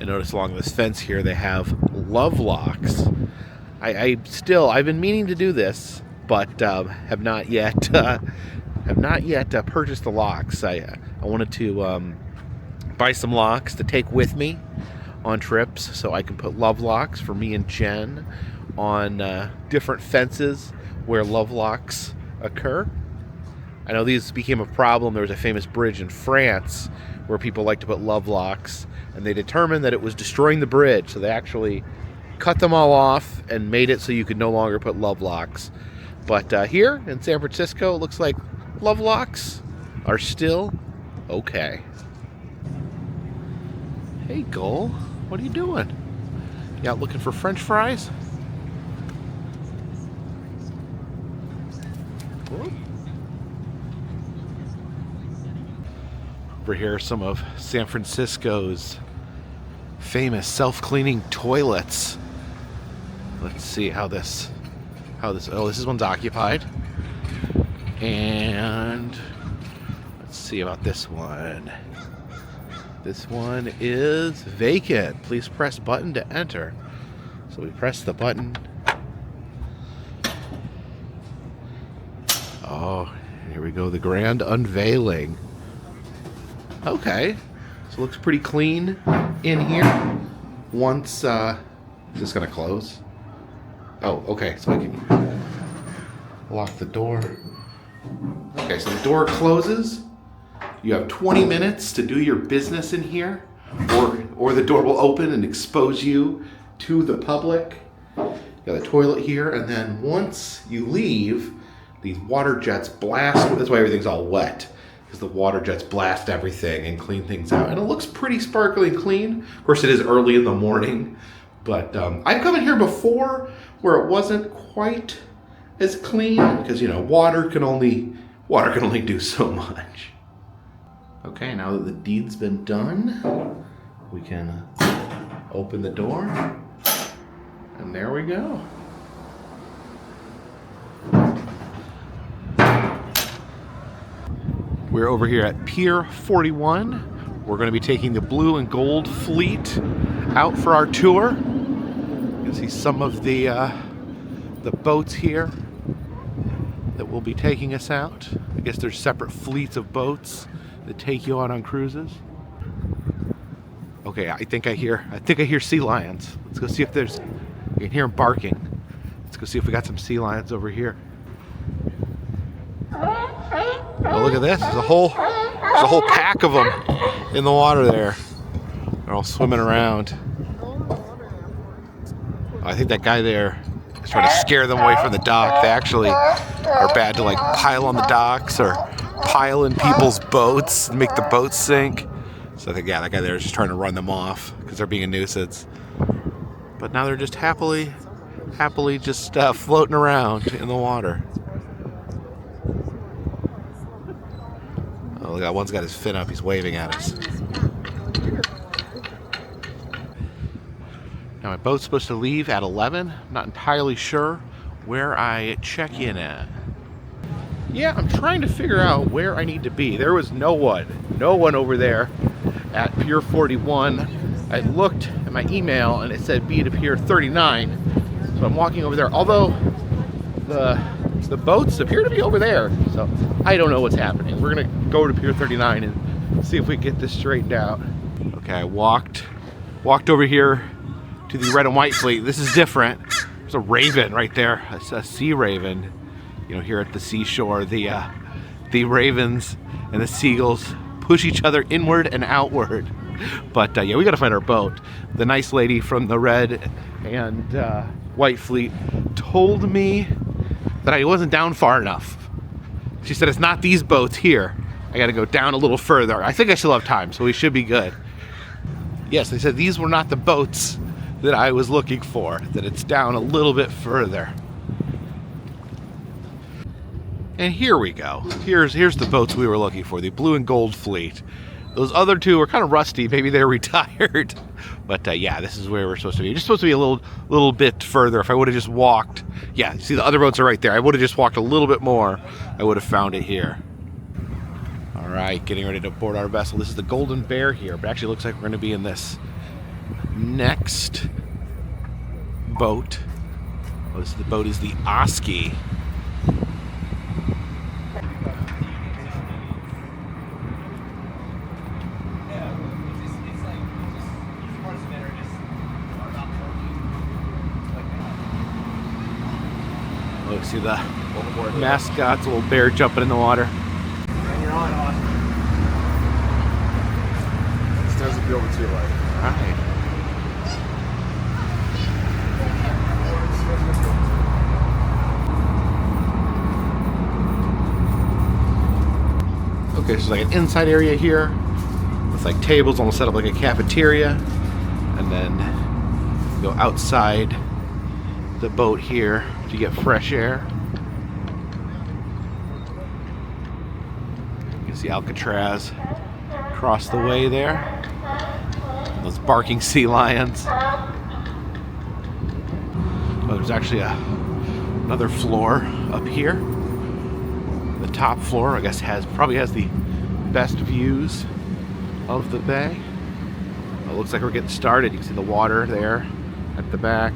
notice along this fence here they have love locks. I've been meaning to do this, but have not yet purchased the locks. I wanted to buy some locks to take with me on trips, so I can put love locks for me and Jen on different fences where love locks occur. I know these became a problem. There was a famous bridge in France where people like to put love locks, and they determined that it was destroying the bridge, so they actually cut them all off and made it so you could no longer put love locks. But here in San Francisco, it looks like love locks are still okay. Hey, Gull, what are you doing? You out looking for French fries? Whoop. Over here are some of San Francisco's famous self-cleaning toilets. Let's see how this, oh, this one's occupied. And let's see about this one. This one is vacant. Please press button to enter. So we press the button. Oh, here we go, the grand unveiling. Okay, so it looks pretty clean in here. Once, is this gonna close? Oh, okay, so I can lock the door. Okay, so the door closes. You have 20 minutes to do your business in here, or the door will open and expose you to the public. You got a toilet here, and then once you leave, these water jets blast. That's why everything's all wet, because the water jets blast everything and clean things out. And it looks pretty sparkly and clean. Of course, it is early in the morning, but I've come in here before where it wasn't quite as clean, because, you know, water can only do so much. Okay, now that the deed's been done, we can open the door, and there we go. We're over here at Pier 41. We're going to be taking the blue and gold fleet out for our tour. You can see some of the boats here that will be taking us out. I guess there's separate fleets of boats that take you out on cruises. Okay, I think I hear sea lions. Let's go see if there's, you can hear them barking. Let's go see if we got some sea lions over here. Oh, look at this. There's a whole pack of them in the water there. They're all swimming around. I think that guy there is trying to scare them away from the dock. They actually are bad to like pile on the docks or pile in people's boats and make the boats sink. So I think, yeah, that guy there is just trying to run them off because they're being a nuisance. But now they're just happily just floating around in the water. Oh, look, that one's got his fin up. He's waving at us. Now, my boat's supposed to leave at 11. I'm not entirely sure where I check in at. Yeah, I'm trying to figure out where I need to be. There was no one over there at Pier 41. I looked at my email and it said be to Pier 39. So I'm walking over there. Although the boats appear to be over there. So I don't know what's happening. We're gonna go to Pier 39 and see if we get this straightened out. Okay, I walked over here to the red and white fleet. This is different. There's a raven right there, a sea raven. You know, here at the seashore, the ravens and the seagulls push each other inward and outward. But yeah, we gotta find our boat. The nice lady from the red and white fleet told me that I wasn't down far enough. She said it's not these boats here. I gotta go down a little further. I think I still have time, so we should be good. Yes, they said these were not the boats that I was looking for, that it's down a little bit further. And here we go. Here's the boats we were looking for, the blue and gold fleet. Those other two were kind of rusty. Maybe they're retired. But yeah, this is where we're supposed to be. You're supposed to be a little bit further. If I would have just walked, yeah, see the other boats are right there. I would have just walked a little bit more. I would have found it here. All right, getting ready to board our vessel. This is the Golden Bear here, but actually it looks like we're going to be in this next boat. Oh, the boat is the Oski. Look, see the mascot's a little bear jumping in the water. This doesn't feel over to your life. All right. Okay, so there's like an inside area here with like tables almost set up like a cafeteria, and then go outside the boat here to get fresh air. You can see Alcatraz across the way there. And those barking sea lions. Oh, there's actually another floor up here. The top floor, I guess, probably has the best views of the bay. It looks like we're getting started. You can see the water there at the back.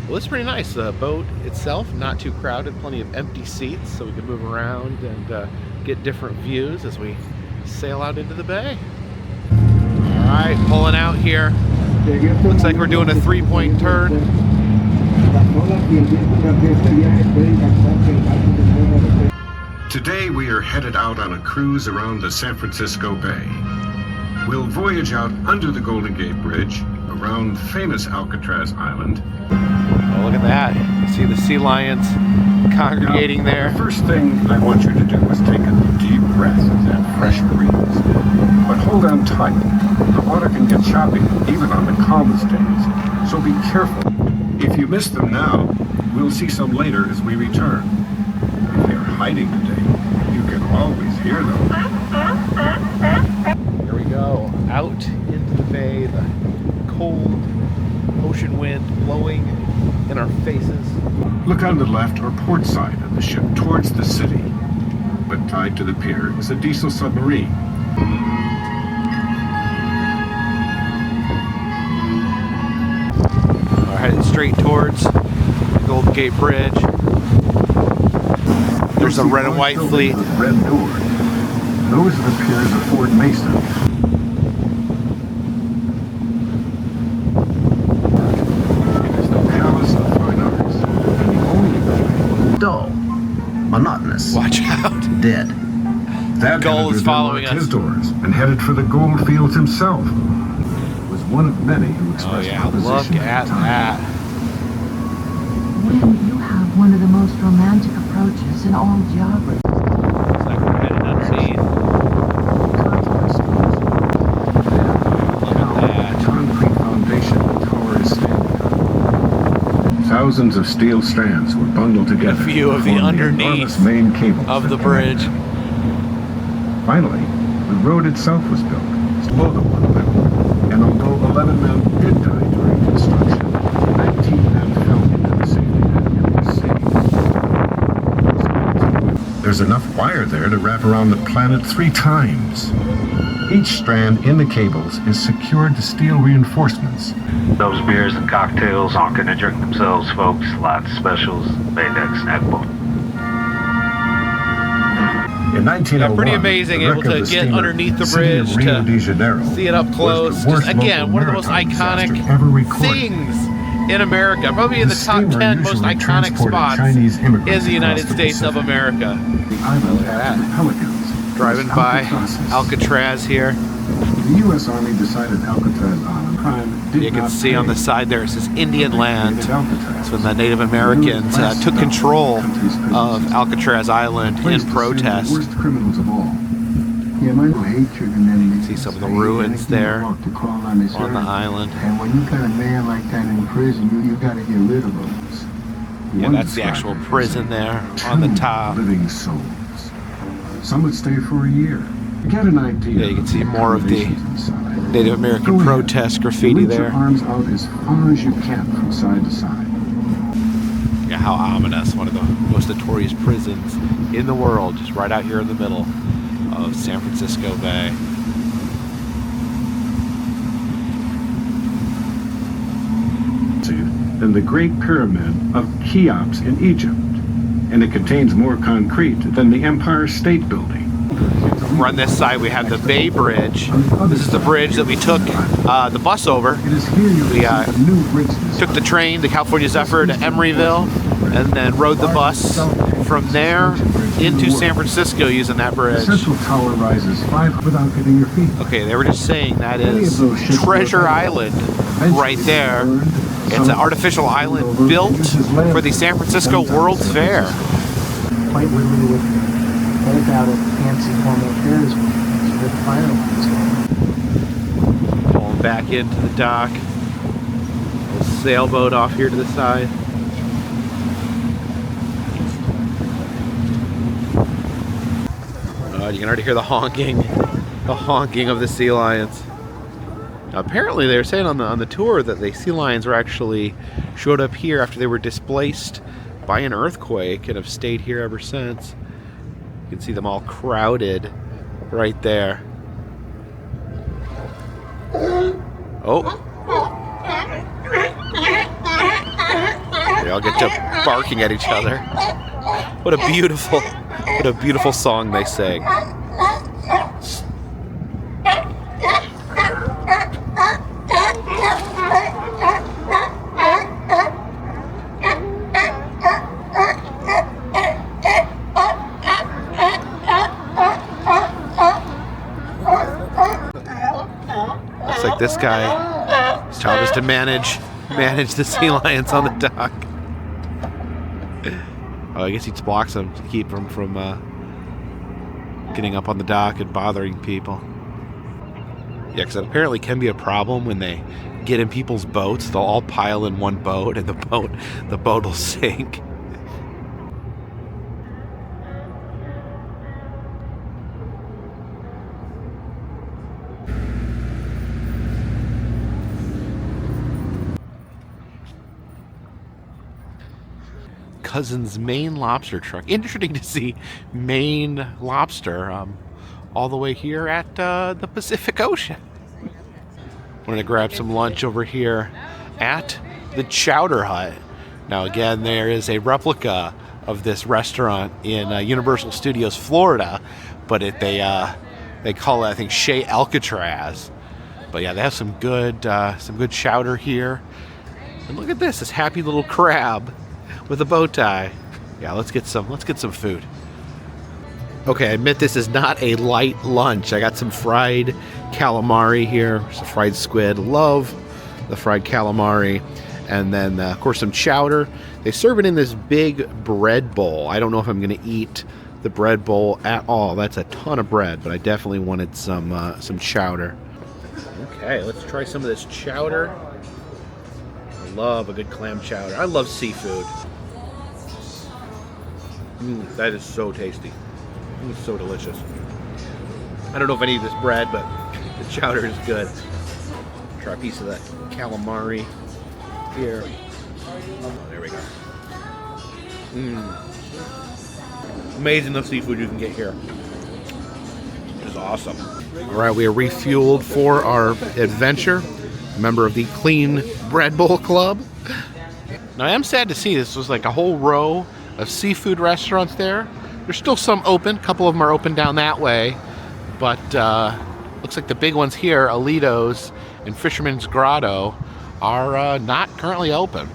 Well, it's pretty nice. The boat itself, not too crowded, plenty of empty seats, so we can move around and get different views as we sail out into the bay. All right, pulling out here. Looks like we're doing a 3-point turn. Today we are headed out on a cruise around the San Francisco Bay. We'll voyage out under the Golden Gate Bridge, around famous Alcatraz Island. Oh, look at that. You see the sea lions congregating now, there. The first thing I want you to do is take a deep breath of that fresh breeze. But hold on tight. The water can get choppy even on the calmest days, so be careful. If you miss them now, we'll see some later as we return. If they're hiding today, you can always hear them. Here we go, out into the bay, the cold ocean wind blowing in our faces. Look on the left or port side of the ship towards the city. But tied to the pier is a diesel submarine. We're headed straight towards the Golden Gate Bridge. There's a red and white fleet. Red door. Those are the piers of Fort Mason. Dull, monotonous, Watch out. dead. That Gull is editor following then locked us. his doors and headed for the gold fields himself. Was one of many who expressed Oh yeah, opposition look at that. William, you have one of the most romantic approaches in all geography. Looks like we're headed unseen. Look at that. Concrete foundation the tower is standing on. Thousands of steel strands were bundled together. A view of the to form underneath enormous main cables of that the connect bridge. them. Finally, the road itself was built, below the one level. And although 11 men did die during construction, 19 men fell into the safety net and were saved. There's enough wire there to wrap around the planet 3 times. Each strand in the cables is secured to steel reinforcements. Those beers and cocktails aren't gonna drink themselves, folks. Lots of specials, Bay Deck snack boat. In 1901, Yeah, pretty amazing, the wreck able to of the get steamer underneath the City of bridge Rio to de Janeiro see it up was close. the worst Just again, local one of the most maritime iconic disaster ever recorded. things in America. Probably in the top steamer 10 most usually iconic transported spots Chinese immigrants in the United across the States of Pacific. America. The island Look at after that. the Pelicans Driving was by Alcatraz. Alcatraz here. The U.S. Army decided Alcatraz Island crime did You can not see on the pay. side there it says Indian land. Created Alcatraz. That's when the Native Americans took control of Alcatraz Island in Place to send protest. the worst criminals of all. See some of the ruins there on the island. And when you got a man like that in prison, you got to get rid of him. Yeah, that's the actual prison there on the top. Living souls. Some would stay for a year. Get an idea. Yeah, you can see more of the accommodations inside. Native American Go ahead. protest graffiti Reach there. your arms out as far as you can from side to side. Yeah, how ominous. One of the most notorious prisons in the world, just right out here in the middle of San Francisco Bay. than the Great Pyramid of Cheops in Egypt, and it contains more concrete than the Empire State Building. We're on this side, we have the Bay Bridge. This is the bridge that we took the bus over. We took the train, the California Zephyr, to Emeryville, and then rode the bus from there into San Francisco using that bridge. The central tower rises 5 without hitting your feet. Okay, they were just saying that is Treasure Island right there. It's an artificial island built for the San Francisco World's Fair. Quite literally would bolt out of fancy formal Ferris wheels with fire lines. Pulling back into the dock. Little sailboat off here to the side. You can already hear the honking of the sea lions. Apparently, they were saying on the tour that the sea lions were actually showed up here after they were displaced by an earthquake and have stayed here ever since. You can see them all crowded right there. Oh. They all get to barking at each other. What a beautiful song they sing. Looks like this guy, his job is to manage the sea lions on the dock. Oh, I guess he blocks them to keep them from getting up on the dock and bothering people. Yeah, because it apparently can be a problem when they get in people's boats. They'll all pile in one boat, and the boat will sink. Cousin's Maine lobster truck. Interesting to see Maine lobster all the way here at the Pacific Ocean. I'm going to grab some lunch over here at the Chowder Hut. Now again, there is a replica of this restaurant in Universal Studios, Florida, but they call it, I think, Chez Alcatraz. But yeah, they have some good chowder here. And look at this happy little crab with a bow tie. Yeah, let's get some food. Okay, I admit this is not a light lunch. I got some fried calamari here, some fried squid. Love the fried calamari. And then, of course, some chowder. They serve it in this big bread bowl. I don't know if I'm going to eat the bread bowl at all. That's a ton of bread, but I definitely wanted some chowder. Okay, let's try some of this chowder. I love a good clam chowder. I love seafood. That is so tasty. It's so delicious. I don't know if I need this bread, but the chowder is good. Try a piece of that calamari here. Oh, there we go. Amazing the seafood you can get here. It's awesome. All right, we are refueled for our adventure. A member of the Clean Bread Bowl Club. Now, I am sad to see this was like a whole row of seafood restaurants there. There's still some open. A couple of them are open down that way. But looks like the big ones here, Alito's and Fisherman's Grotto, are not currently open.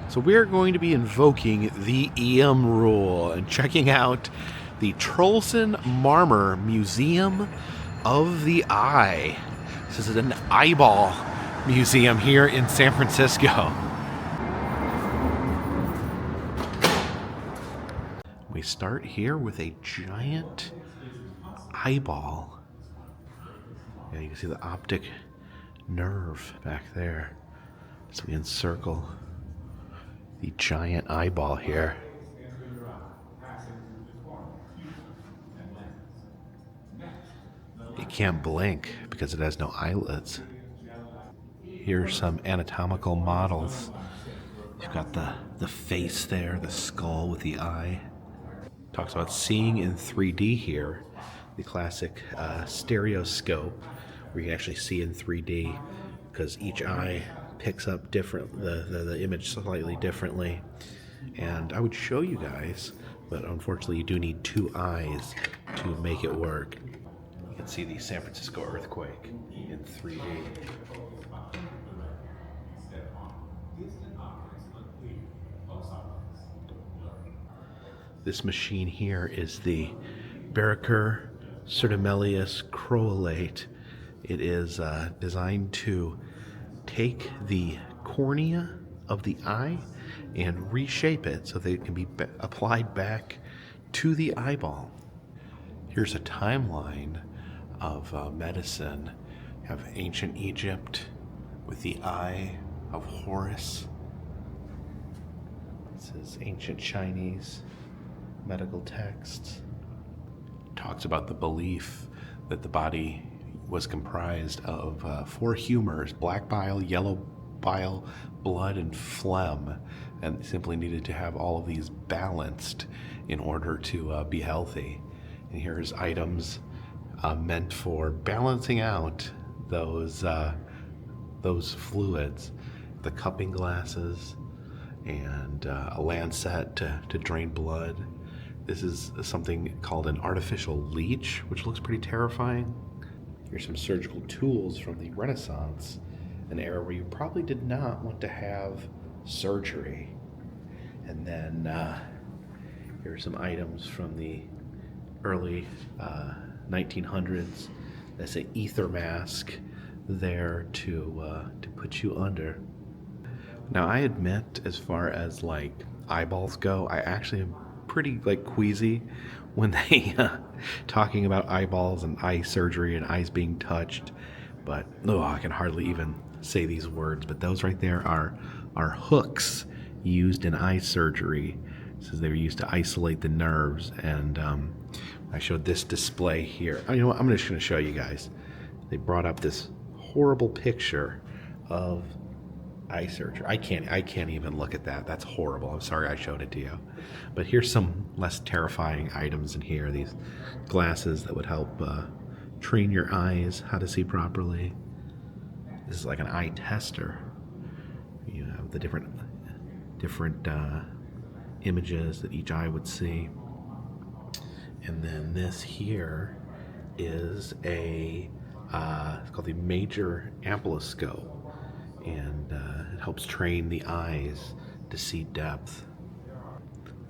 So we're going to be invoking the EM rule and checking out the Trollson Marmor Museum of the Eye. This is an eyeball museum here in San Francisco. We start here with a giant eyeball. Yeah, you can see the optic nerve back there. So we encircle the giant eyeball here. It can't blink because it has no eyelids. Here's some anatomical models You've got the face there, the skull with the eye. Talks about seeing in 3D here, the classic stereoscope, where you can actually see in 3D, because each eye picks up the image slightly differently. And I would show you guys, but unfortunately you do need two eyes to make it work. You can see the San Francisco earthquake in 3D. This machine here is the Barracker Certimelius Croalate. It is designed to take the cornea of the eye and reshape it so that it can be applied back to the eyeball. Here's a timeline of medicine. You have ancient Egypt with the eye of Horus. This is ancient Chinese medical texts. Talks about the belief that the body was comprised of four humors: black bile, yellow bile, blood, and phlegm, and simply needed to have all of these balanced in order to be healthy. And here's items meant for balancing out those fluids: the cupping glasses and a lancet to drain blood. This is something called an artificial leech, which looks pretty terrifying. Here's some surgical tools from the Renaissance, an era where you probably did not want to have surgery. And then here are some items from the early 1900s. That's an ether mask there to put you under. Now, I admit, as far as like eyeballs go, I actually am pretty like queasy when they talking about eyeballs and eye surgery and eyes being touched. But I can hardly even say these words. But those right there are hooks used in eye surgery. It says they were used to isolate the nerves. And I showed this display here. You know what? I'm just going to show you guys. They brought up this horrible picture of eye surgery. I can't even look at that. That's horrible. I'm sorry I showed it to you. But here's some less terrifying items in here. These glasses that would help train your eyes how to see properly. This is like an eye tester. You have the different images that each eye would see. And then this here is it's called the major amploscope. And it helps train the eyes to see depth.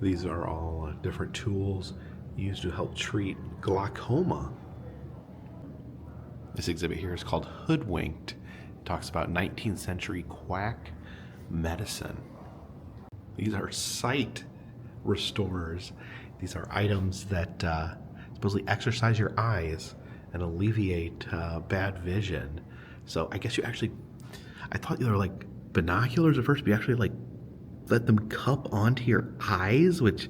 These are all different tools used to help treat glaucoma. This exhibit here is called Hoodwinked. It talks about 19th century quack medicine. These are sight restorers. These are items that supposedly exercise your eyes and alleviate bad vision. So I guess I thought they were like binoculars at first, but you actually like let them cup onto your eyes, which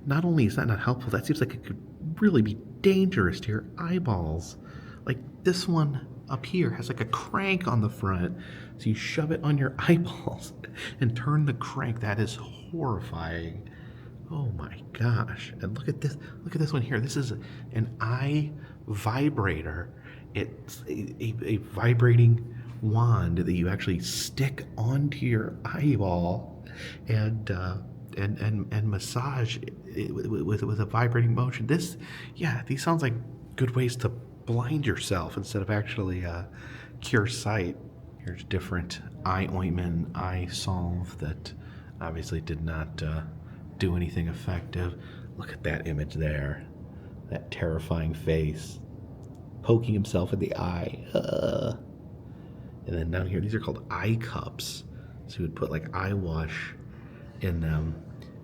not only is that not helpful, that seems like it could really be dangerous to your eyeballs. Like this one up here has like a crank on the front, so you shove it on your eyeballs and turn the crank. That is horrifying. Oh my gosh. And look at this one here. This is an eye vibrator. It's a vibrating wand that you actually stick onto your eyeball and massage it with a vibrating motion. These sounds like good ways to blind yourself instead of actually cure sight. Here's different eye ointment, eye salve that obviously did not do anything effective. Look at that image there, that terrifying face poking himself in the eye. And then down here, these are called eye cups. So you would put like eye wash in them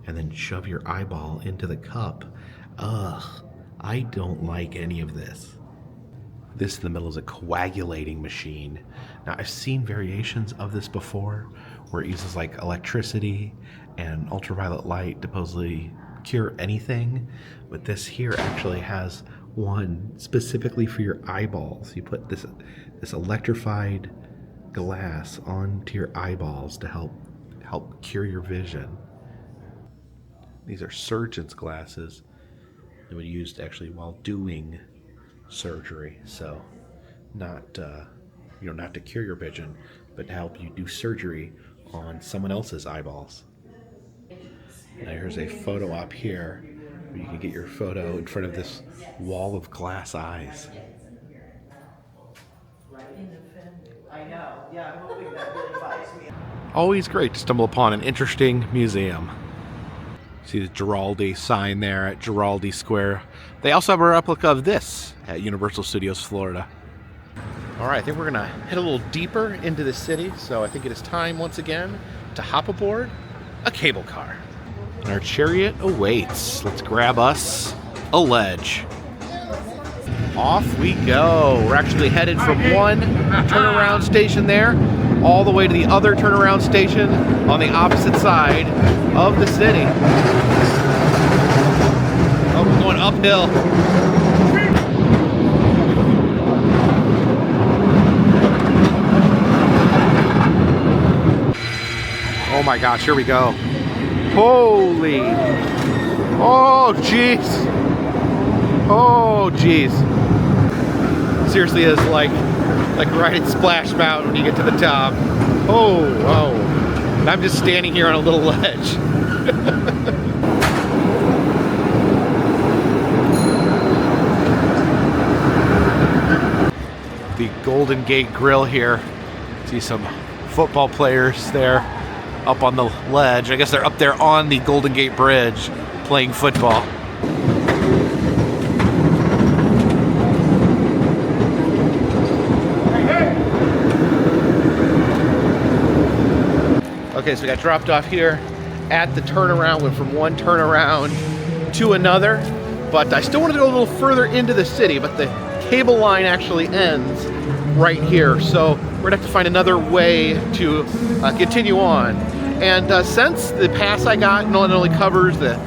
and then shove your eyeball into the cup. I don't like any of this. This in the middle is a coagulating machine. Now, I've seen variations of this before where it uses like electricity and ultraviolet light to supposedly cure anything. But this here actually has one specifically for your eyeballs. You put this electrified glass onto your eyeballs to help help cure your vision. These are surgeon's glasses that would be used actually while doing surgery. So not not to cure your vision, but to help you do surgery on someone else's eyeballs. Now here's a photo op here where you can get your photo in front of this wall of glass eyes. Always great to stumble upon an interesting museum. See the Giraldi sign there at Giraldi Square. They also have a replica of this at Universal Studios Florida. All right, I think we're gonna head a little deeper into the city, so I think it is time once again to hop aboard a cable car. And our chariot awaits. Let's grab us a ledge. Off we go. We're actually headed from one turnaround station there all the way to the other turnaround station on the opposite side of the city. Oh, we're going uphill. Oh my gosh, here we go. Holy. Oh, jeez. Oh, jeez. Seriously is like riding Splash Mountain when you get to the top. Oh. And I'm just standing here on a little ledge. The Golden Gate Grill here. See some football players there up on the ledge. I guess they're up there on the Golden Gate Bridge playing football. Okay, so we got dropped off here at the turnaround, went from one turnaround to another, but I still wanted to go a little further into the city, but the cable line actually ends right here, so we're gonna have to find another way to continue on. And since the pass I got not only covers the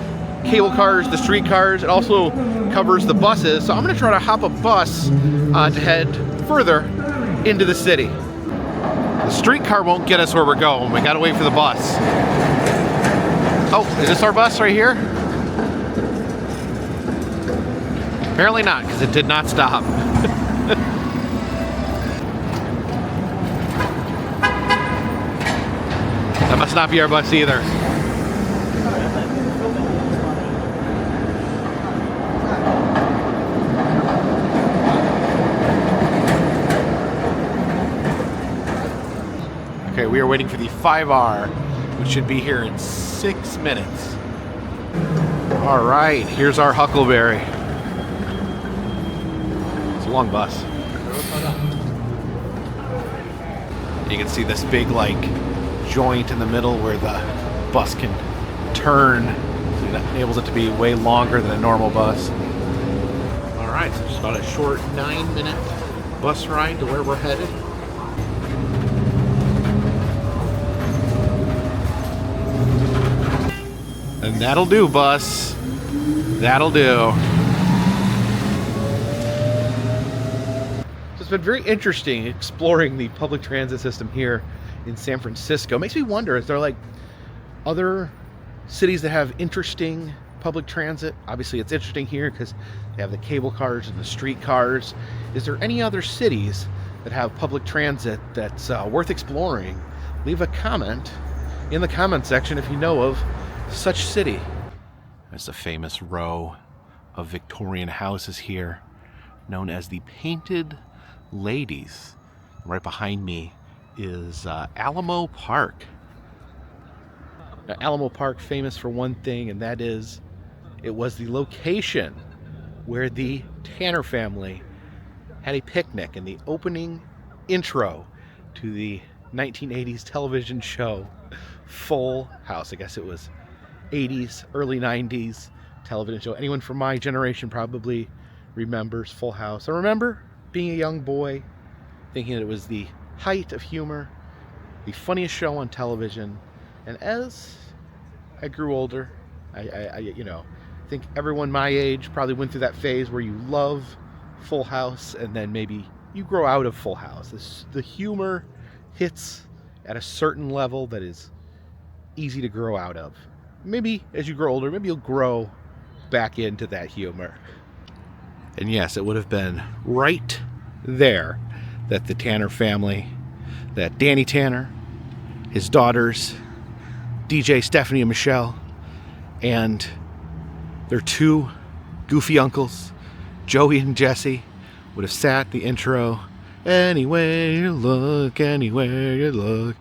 cable cars, the street cars, it also covers the buses, so I'm gonna try to hop a bus to head further into the city. The streetcar won't get us where we're going. We gotta wait for the bus. Oh, is this our bus right here? Apparently not, because it did not stop. That must not be our bus either. Okay, we are waiting for the 5R, which should be here in 6 minutes. All right, here's our Huckleberry. It's a long bus. You can see this big, joint in the middle where the bus can turn. So that enables it to be way longer than a normal bus. All right, so just about a short 9-minute bus ride to where we're headed. And that'll do, bus. That'll do. So it's been very interesting exploring the public transit system here in San Francisco. Makes me wonder, is there other cities that have interesting public transit? Obviously it's interesting here because they have the cable cars and the street cars. Is there any other cities that have public transit that's worth exploring? Leave a comment in the comment section if you know of such city. There's a famous row of Victorian houses here known as the Painted Ladies. Right behind me is Alamo Park. Now, Alamo Park famous for one thing, and that is it was the location where the Tanner family had a picnic in the opening intro to the 1980s television show Full House. I guess it was 80s, early 90s television show. Anyone from my generation probably remembers Full House. I remember being a young boy thinking that it was the height of humor, the funniest show on television. And as I grew older, I think everyone my age probably went through that phase where you love Full House and then maybe you grow out of Full House. The humor hits at a certain level that is easy to grow out of. Maybe as you grow older, maybe you'll grow back into that humor. And yes, it would have been right there that the Tanner family, that Danny Tanner, his daughters, DJ, Stephanie, and Michelle, and their two goofy uncles, Joey and Jesse, would have sat the intro, anywhere you look, anywhere you look,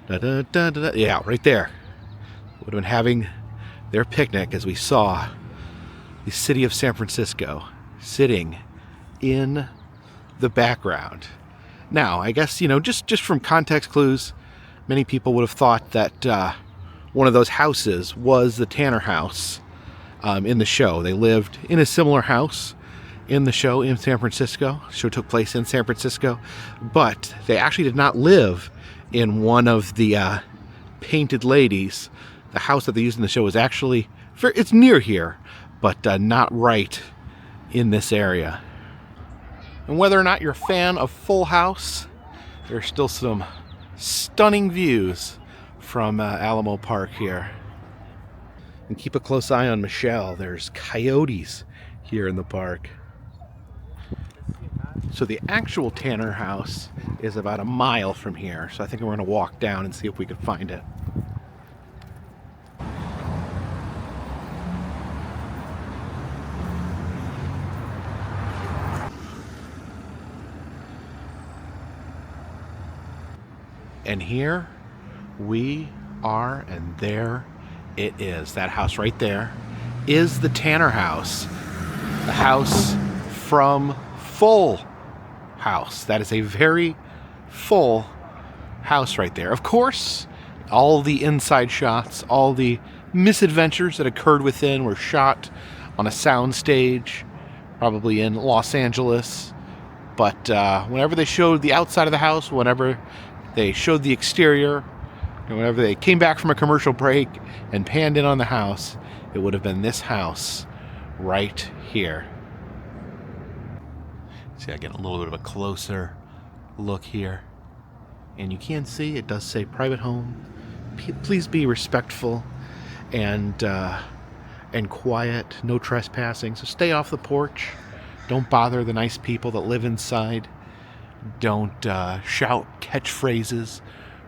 da, da, da, da, da. Yeah, right there. Would have been having their picnic as we saw the city of San Francisco sitting in the background. Now, I guess, just from context clues, many people would have thought that one of those houses was the Tanner house in the show. They lived in a similar house in the show in San Francisco. The show took place in San Francisco, but they actually did not live in one of the painted ladies. The house that they used in the show is actually, it's near here, but not right in this area. And whether or not you're a fan of Full House, there's still some stunning views from Alamo Park here. And keep a close eye on Michelle. There's coyotes here in the park. So the actual Tanner house is about a mile from here. So I think we're going to walk down and see if we can find it. And here we are, and there it is. That house right there is the Tanner house. The house from Full House. That is a very full house right there. Of course, all the inside shots, all the misadventures that occurred within were shot on a sound stage, probably in Los Angeles. But whenever they showed the outside of the house, whenever they showed the exterior, and whenever they came back from a commercial break and panned in on the house, it would have been this house right here. See, I get a little bit of a closer look here. And you can see it does say private home. Please be respectful and quiet, no trespassing. So stay off the porch. Don't bother the nice people that live inside. Don't shout catchphrases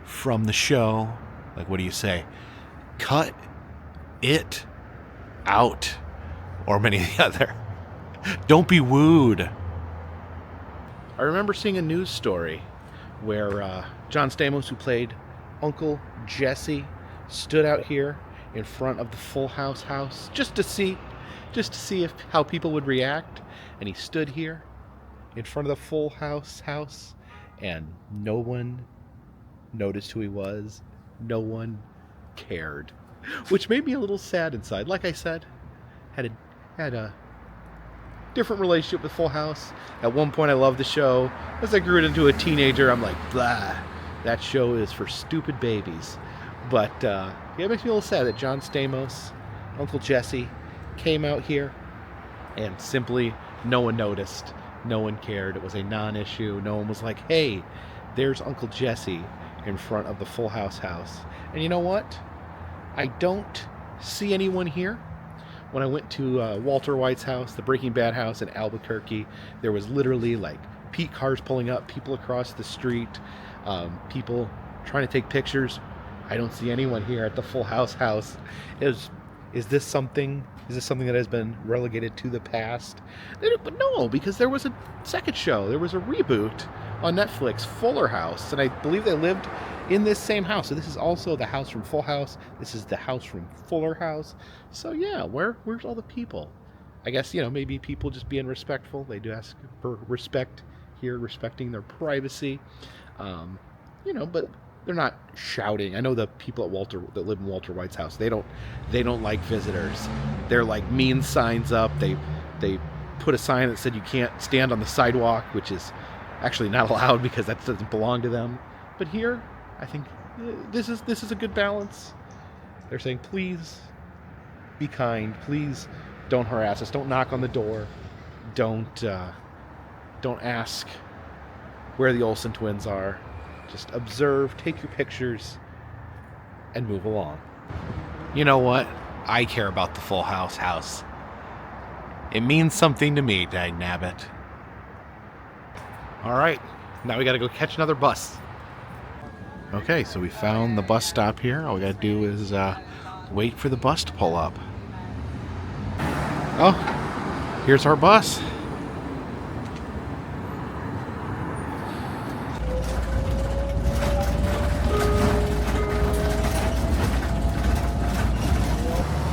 from the show. Like, what do you say? Cut it out. Or many of the other. Don't be wooed. I remember seeing a news story where John Stamos, who played Uncle Jesse, stood out here in front of the Full House house just to see how people would react. And he stood here in front of the Full House and no one noticed who he was. No one cared, which made me a little sad inside. Like I said, had a different relationship with Full House. At one point I loved the show. As I grew into a teenager, I'm like, blah, that show is for stupid babies. But it makes me a little sad that John Stamos, Uncle Jesse, came out here and simply no one noticed. No one cared. It was a non-issue. No one was like, hey, there's Uncle Jesse in front of the Full House house. And you know what? I don't see anyone here. When I went to Walter White's house, the Breaking Bad house in Albuquerque, there was literally like cars pulling up, people across the street, people trying to take pictures. I don't see anyone here at the Full House house. Is this something that has been relegated to the past? But no, because there was a second show. There was a reboot on Netflix, Fuller House, and I believe they lived in this same house. So this is also the house from Full House. This is the house from Fuller House. So yeah, where's all the people? I guess, maybe people just being respectful. They do ask for respect here, respecting their privacy. But they're not shouting. I know the people that live in Walter White's house, they don't like visitors. They're like mean signs up. They put a sign that said you can't stand on the sidewalk, which is actually not allowed because that doesn't belong to them. But here, I think this is a good balance. They're saying, please be kind. Please don't harass us. Don't knock on the door. Don't ask where the Olsen twins are. Just observe, take your pictures, and move along. You know what? I care about the Full House house. It means something to me, dagnabbit. Alright, now we gotta go catch another bus. Okay, so we found the bus stop here. All we gotta do is wait for the bus to pull up. Oh, here's our bus.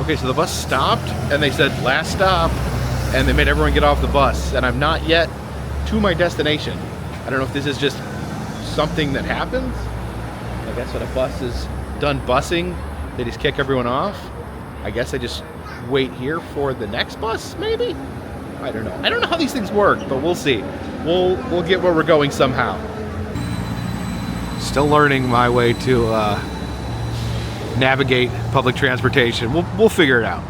Okay, so the bus stopped, and they said, last stop, and they made everyone get off the bus, and I'm not yet to my destination. I don't know if this is just something that happens. I guess when a bus is done busing, they just kick everyone off. I guess I just wait here for the next bus, maybe? I don't know. I don't know how these things work, but we'll see. We'll get where we're going somehow. Still learning my way to navigate public transportation. We'll figure it out.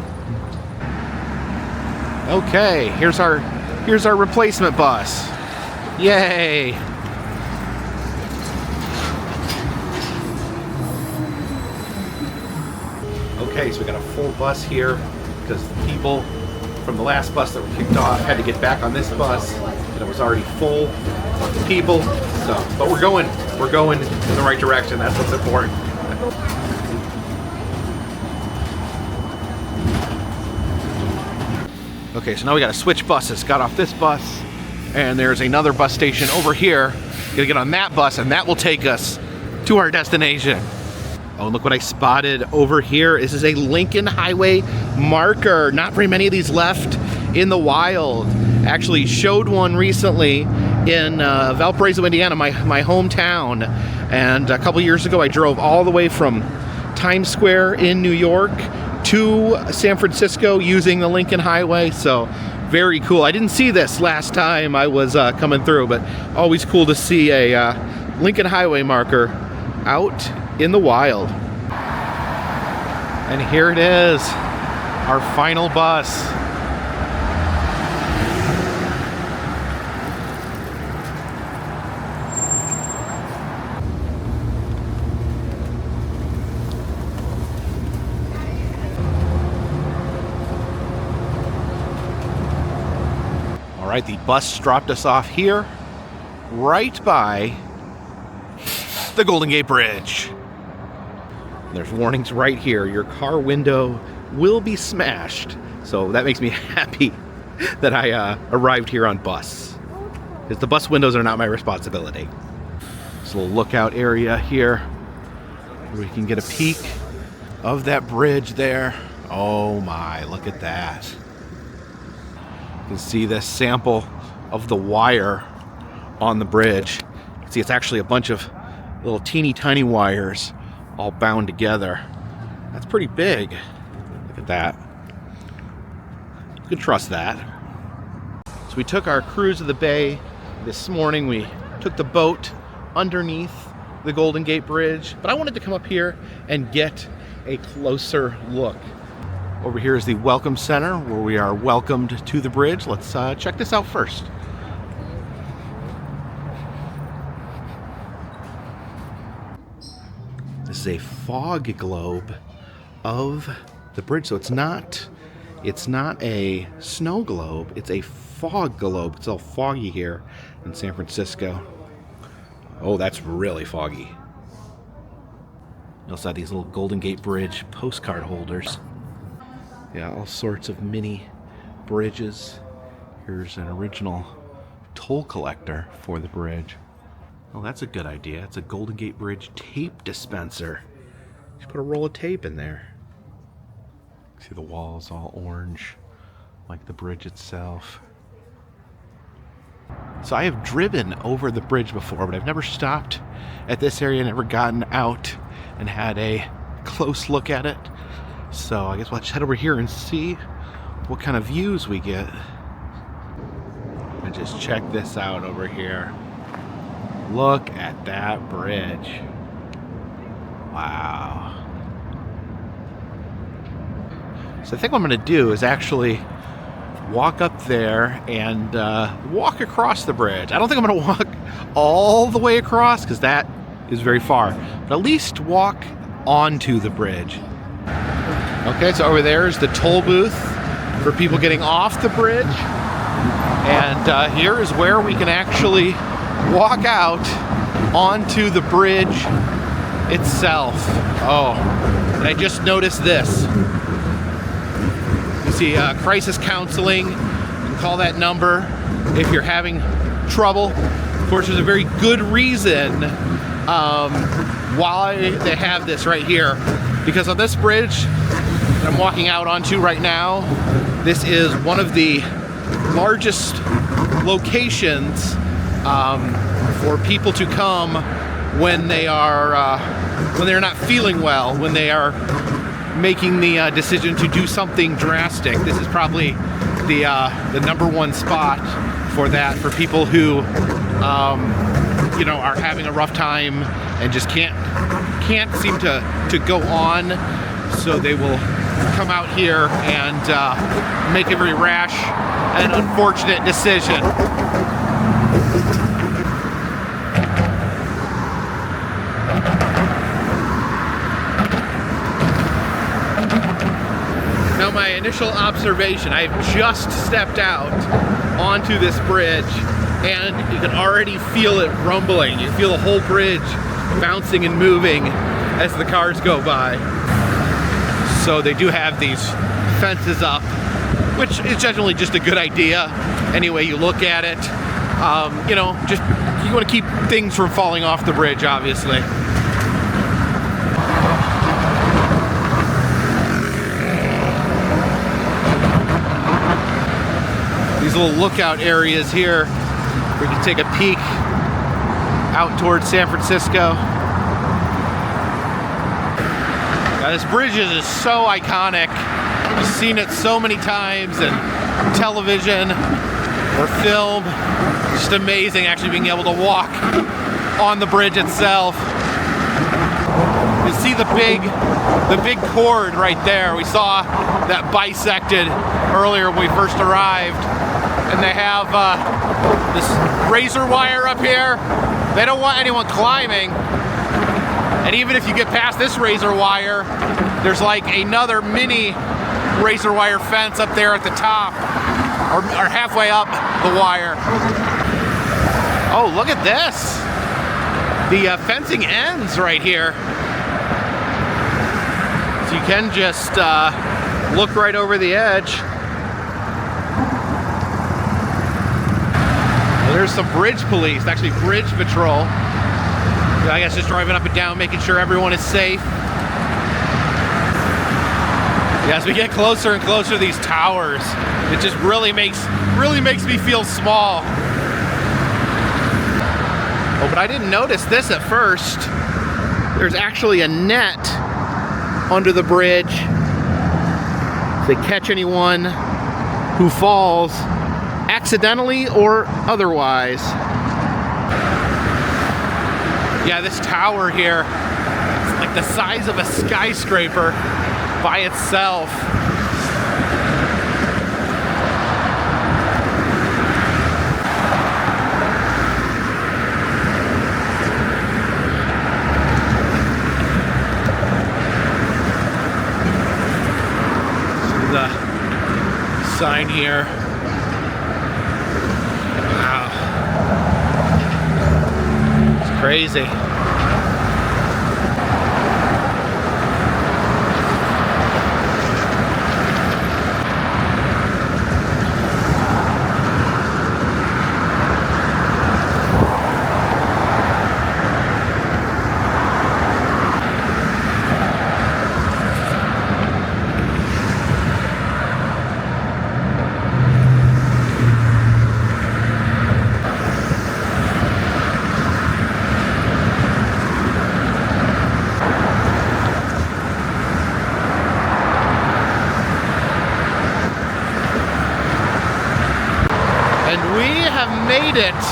Okay, here's our replacement bus. Yay! Okay, so we got a full bus here because the people from the last bus that were kicked off had to get back on this bus, and it was already full of people. So, but we're going in the right direction. That's what's important. Okay, so now we gotta switch buses. Got off this bus, and there's another bus station over here. Gonna get on that bus, and that will take us to our destination. Oh, look what I spotted over here. This is a Lincoln Highway marker. Not very many of these left in the wild. Actually showed one recently in Valparaiso, Indiana, my hometown. And a couple years ago, I drove all the way from Times Square in New York to San Francisco using the Lincoln Highway. So very cool. I didn't see this last time I was coming through, but always cool to see a Lincoln Highway marker out in the wild. And here it is, our final bus. All right, the bus dropped us off here, right by the Golden Gate Bridge. There's warnings right here. Your car window will be smashed. So that makes me happy that I arrived here on bus, because the bus windows are not my responsibility. This little lookout area here where we can get a peek of that bridge there. Oh my, look at that. You can see this sample of the wire on the bridge. See, it's actually a bunch of little teeny tiny wires all bound together. That's pretty big. Look at that. You can trust that. So we took our cruise of the bay this morning. We took the boat underneath the Golden Gate Bridge, but I wanted to come up here and get a closer look. Over here is the Welcome Center, where we are welcomed to the bridge. Let's check this out first. This is a fog globe of the bridge. So it's not a snow globe, it's a fog globe. It's all foggy here in San Francisco. Oh, that's really foggy. You also have these little Golden Gate Bridge postcard holders. Yeah, all sorts of mini bridges. Here's an original toll collector for the bridge. Well, that's a good idea. It's a Golden Gate Bridge tape dispenser. Just put a roll of tape in there. See the walls all orange, like the bridge itself. So I have driven over the bridge before, but I've never stopped at this area, never gotten out and had a close look at it. So I guess we'll just head over here and see what kind of views we get. And just check this out over here. Look at that bridge. Wow. So I think what I'm going to do is actually walk up there and walk across the bridge. I don't think I'm going to walk all the way across, because that is very far. But at least walk onto the bridge Okay, so over there is the toll booth for people getting off the bridge. And here is where we can actually walk out onto the bridge itself. Oh, and I just noticed this. You see crisis counseling. You can call that number if you're having trouble. Of course, there's a very good reason why they have this right here. Because on this bridge that I'm walking out onto right now, this is one of the largest locations for people to come when they are when they're not feeling well, when they are making the decision to do something drastic. This is probably the #1 spot for that, for people who you know, are having a rough time and just can't seem to go on. So they will come out here and make a very rash and unfortunate decision. Now, my initial observation, I've just stepped out onto this bridge and you can already feel it rumbling. You feel the whole bridge bouncing and moving as the cars go by. So they do have these fences up, which is generally just a good idea any way you look at it. You know, just you want to keep things from falling off the bridge, obviously. These little lookout areas here, we can take a peek out towards San Francisco. Now, this bridge is so iconic. I've seen it so many times in television or film. Just amazing actually being able to walk on the bridge itself. You see the big cord right there. We saw that bisected earlier when we first arrived. And they have this razor wire up here. They don't want anyone climbing. And even if you get past this razor wire, there's like another mini razor wire fence up there at the top, or halfway up the wire. Oh, look at this. The fencing ends right here. So you can just look right over the edge. There's some bridge police, actually bridge patrol. I guess just driving up and down, making sure everyone is safe. Yeah, as we get closer and closer to these towers, it just really makes me feel small. Oh, but I didn't notice this at first. There's actually a net under the bridge. If they catch anyone who falls, accidentally or otherwise. Yeah, this tower here, it's like the size of a skyscraper by itself. See the sign here. Crazy. Made it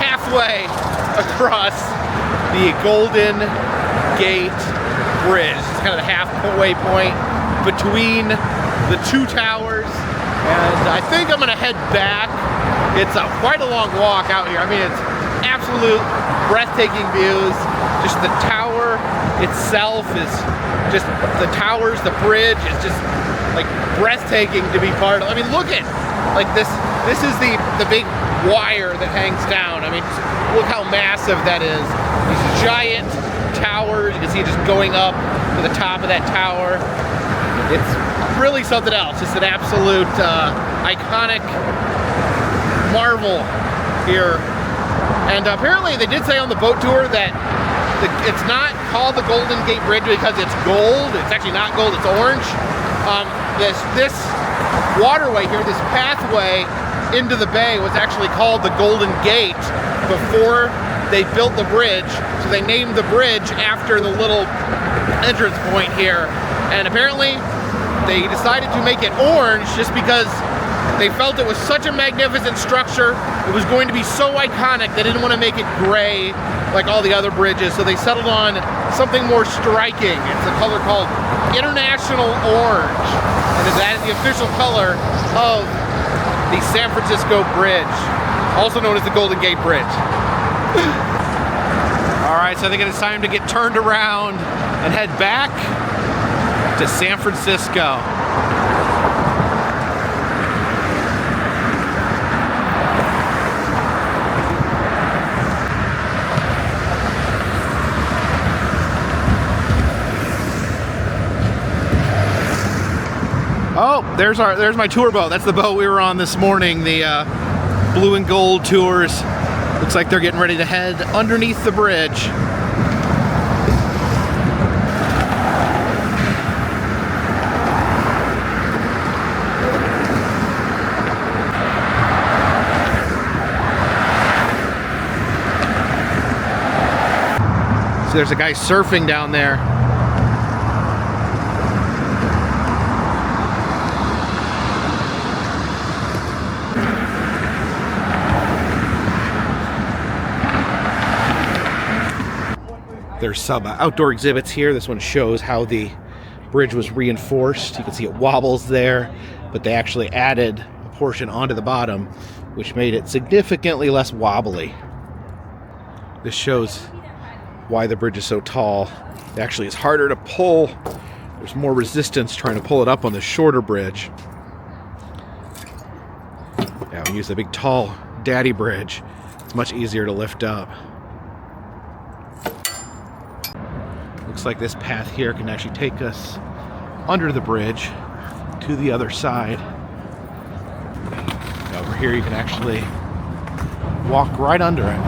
halfway across the Golden Gate Bridge. It's kind of the halfway point between the two towers, and I think I'm gonna head back. It's quite a long walk out here. I mean, it's absolute breathtaking views. Just the tower itself is just the towers, the bridge is just like breathtaking to be part of. I mean, look at like this is the big wire that hangs down. I mean, look how massive that is. These giant towers, you can see it just going up to the top of that tower. It's really something else. It's an absolute iconic marvel here. And apparently they did say on the boat tour that it's not called the Golden Gate Bridge because it's gold. It's actually not gold, it's orange. This waterway here, this pathway into the bay was actually called the Golden Gate before they built the bridge. So they named the bridge after the little entrance point here. And apparently they decided to make it orange just because they felt it was such a magnificent structure. It was going to be so iconic, they didn't want to make it gray like all the other bridges. So they settled on something more striking. It's a color called International Orange. And that is the official color of the San Francisco Bridge, also known as the Golden Gate Bridge. All right, so I think it is time to get turned around and head back to San Francisco. Oh, there's my tour boat. That's the boat we were on this morning, the Blue and Gold Tours. Looks like they're getting ready to head underneath the bridge. So there's a guy surfing down there. There's some outdoor exhibits here. This one shows how the bridge was reinforced. You can see it wobbles there, but they actually added a portion onto the bottom, which made it significantly less wobbly. This shows why the bridge is so tall. It actually is harder to pull. There's more resistance trying to pull it up on the shorter bridge. Yeah, we use the big tall daddy bridge. It's much easier to lift up. Looks like this path here can actually take us under the bridge to the other side. Over here you can actually walk right under it.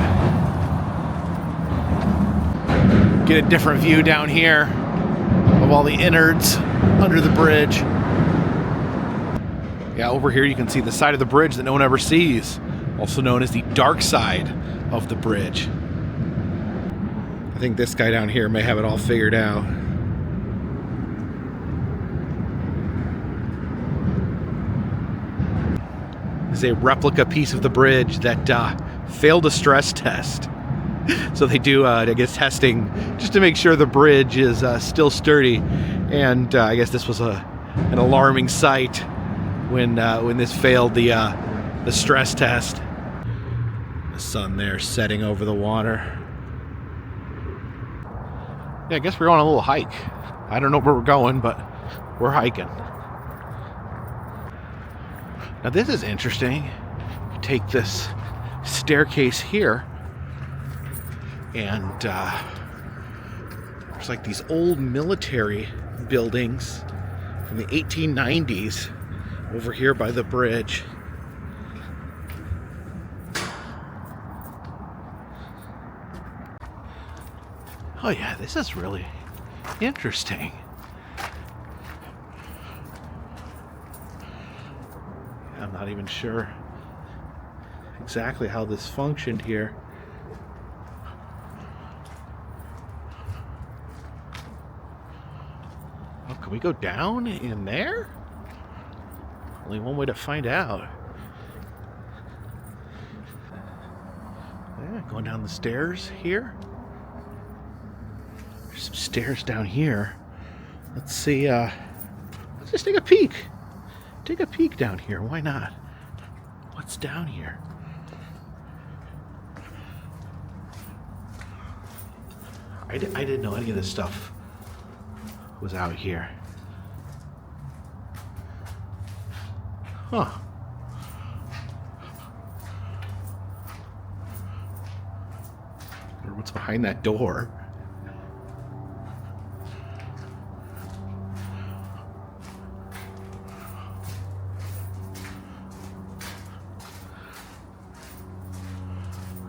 Get a different view down here of all the innards under the bridge. Yeah, over here you can see the side of the bridge that no one ever sees, also known as the dark side of the bridge. I think this guy down here may have it all figured out. This is a replica piece of the bridge that failed a stress test. So they do, I guess, testing just to make sure the bridge is still sturdy. And I guess this was an alarming sight when this failed the stress test. The sun there setting over the water. Yeah, I guess we're on a little hike. I don't know where we're going, but we're hiking. Now this is interesting. You take this staircase here, and there's like these old military buildings from the 1890s over here by the bridge. Oh yeah, this is really interesting. I'm not even sure exactly how this functioned here. Oh, can we go down in there? Only one way to find out. Yeah, going down the stairs here. There's some stairs down here. Let's see, let's just take a peek. Take a peek down here, why not? What's down here? I didn't know any of this stuff was out here. Huh. Or what's behind that door?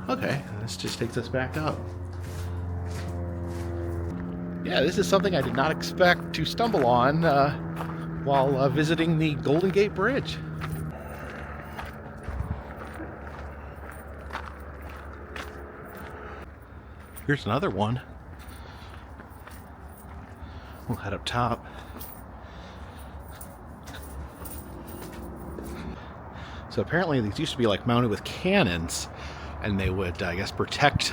Okay, this just takes us back up. Yeah, this is something I did not expect to stumble on while visiting the Golden Gate Bridge. Here's another one. We'll head up top. So apparently these used to be like mounted with cannons, and they would, I guess, protect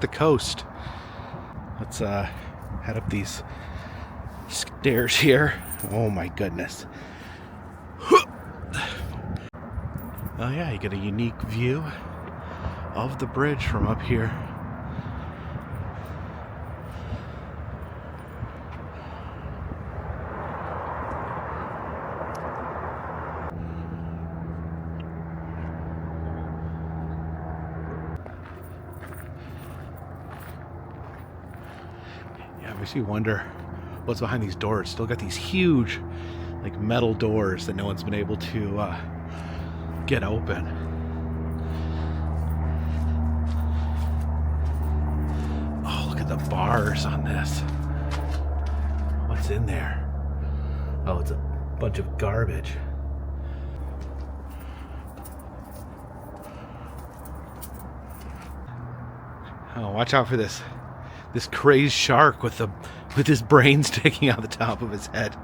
the coast. Let's head up these stairs here. Oh my goodness. Oh yeah, you get a unique view of the bridge from up here. Yeah, it makes you wonder what's behind these doors. Still got these huge, like, metal doors that no one's been able to get open. Oh, look at the bars on this. What's in there? Oh, it's a bunch of garbage. Oh, watch out for this crazed shark with his brain sticking out the top of his head.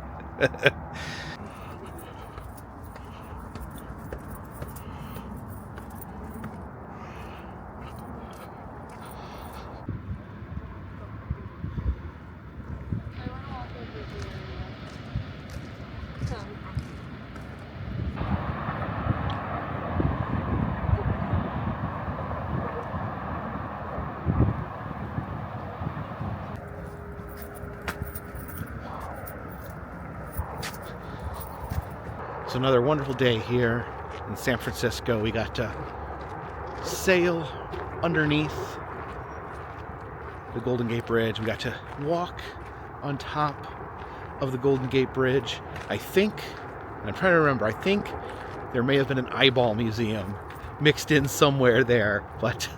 It's another wonderful day here in San Francisco. We got to sail underneath the Golden Gate Bridge. We got to walk on top of the Golden Gate Bridge. I think, and I'm trying to remember, I think there may have been an eyeball museum mixed in somewhere there, but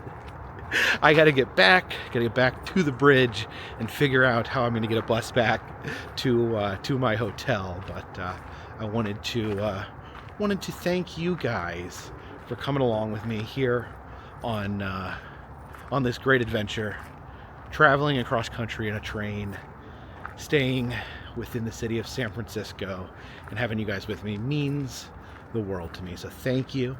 I gotta get back to the bridge and figure out how I'm gonna get a bus back to my hotel. But I wanted to thank you guys for coming along with me here on this great adventure, traveling across country in a train, staying within the city of San Francisco, and having you guys with me means the world to me. So thank you.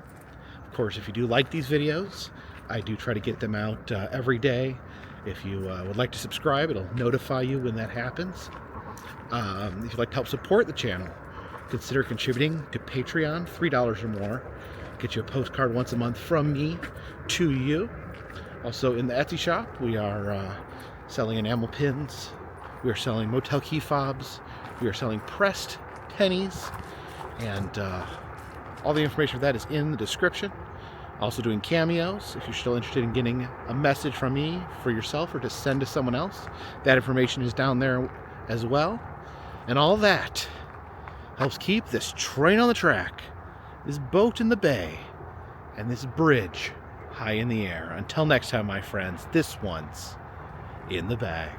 Of course, if you do like these videos, I do try to get them out every day. If you would like to subscribe, it'll notify you when that happens. If you'd like to help support the channel, consider contributing to Patreon, $3 or more. Get you a postcard once a month from me to you. Also in the Etsy shop, we are selling enamel pins. We are selling motel key fobs. We are selling pressed pennies. And all the information for that is in the description. Also doing cameos. If you're still interested in getting a message from me for yourself or to send to someone else, that information is down there as well. And all that helps keep this train on the track, this boat in the bay, and this bridge high in the air. Until next time, my friends, this one's in the bag.